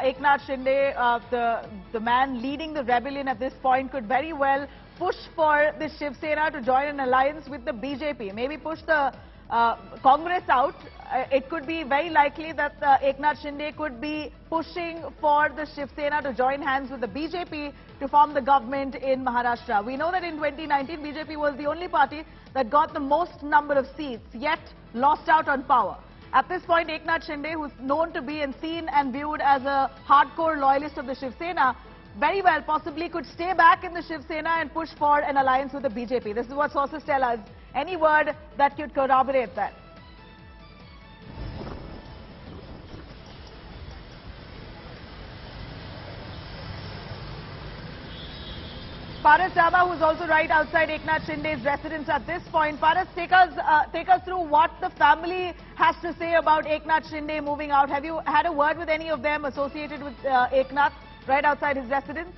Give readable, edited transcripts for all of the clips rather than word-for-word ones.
Eknath Shinde, the man leading the rebellion at this point, could very well push for the Shiv Sena to join an alliance with the BJP. Maybe push the Congress out. It could be very likely that Eknath Shinde could be pushing for the Shiv Sena to join hands with the BJP to form the government in Maharashtra. We know that in 2019, BJP was the only party that got the most number of seats, yet lost out on power. At this point, Eknath Shinde, who's known to be and seen and viewed as a hardcore loyalist of the Shiv Sena, very well possibly could stay back in the Shiv Sena and push for an alliance with the BJP. This is what sources tell us. Any word that could corroborate that? Paras Dama, who's also right outside Eknath Shinde's residence at this point. Paras, take us through what the family has to say about Eknath Shinde moving out. Have you had a word with any of them associated with Eknath right outside his residence?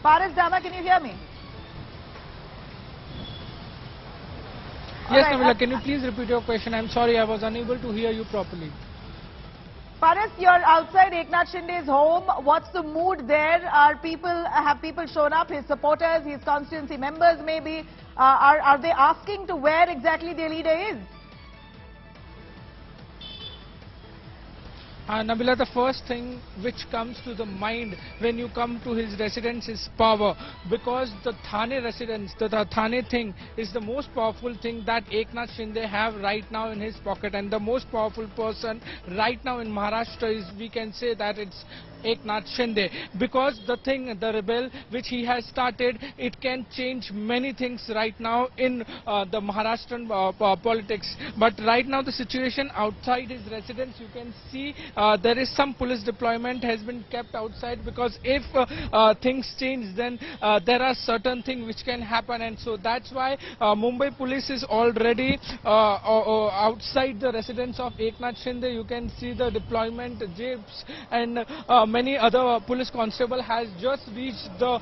Paras Dama, can you hear me? Yes, Nabila, can you please repeat your question? I'm sorry, I was unable to hear you properly. Paras, you're outside Eknath Shinde's home. What's the mood there? Have people shown up? His supporters, his constituency members maybe? Are they asking to where exactly their leader is? Nabila, the first thing which comes to the mind when you come to his residence is power, because the Thane residence, the Thane thing is the most powerful thing that Eknath Shinde have right now in his pocket, and the most powerful person right now in Maharashtra is, we can say that it's Eknath Shinde, because the rebel which he has started, it can change many things right now in the Maharashtrian politics. But right now the situation outside his residence, you can see there is some police deployment has been kept outside, because if things change, then there are certain things which can happen, and so that's why Mumbai police is already outside the residence of Eknath Shinde. You can see the deployment jeeps and many other police constable has just reached the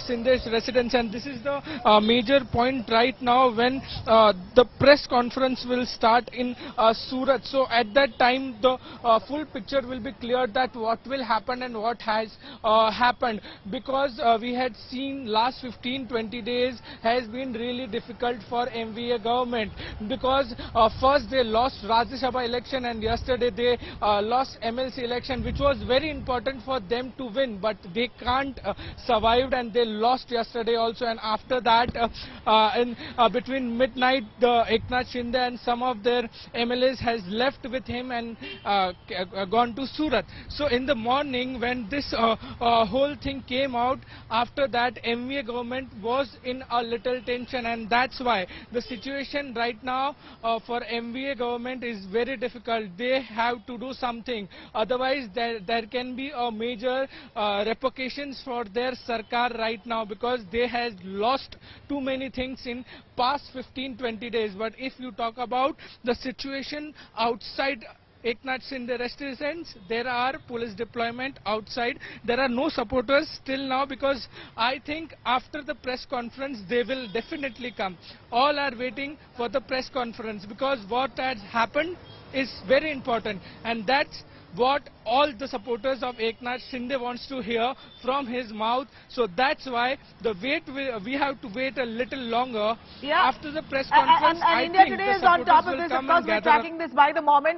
Shinde's residence, and this is the major point right now when the press conference will start in Surat. So at that time the full picture will be clear that what will happen and what has happened, because we had seen last 15-20 days has been really difficult for MVA government, because first they lost Rajya Sabha election and yesterday they lost MLC election, which was very important for them to win, but they can't survive, and they lost yesterday also. And after that between midnight, the Eknath Shinde and some of their MLAs has left with him and gone to Surat. So in the morning when this whole thing came out, after that MVA government was in a little tension, and that's why the situation right now for MVA government is very difficult. They have to do something, otherwise there can be a major repercussions for their Sarkar right now, because they has lost too many things in past 15-20 days. But if you talk about the situation outside Eknath Shinde residence, there are police deployment outside. There are no supporters still now, because I think after the press conference they will definitely come. All are waiting for the press conference, because what has happened is very important, and that's what all the supporters of Eknath Shinde wants to hear from his mouth. So that's why we have to wait a little longer. After the press conference, and India Today is on top of this. Of course, we're tracking this by the moment.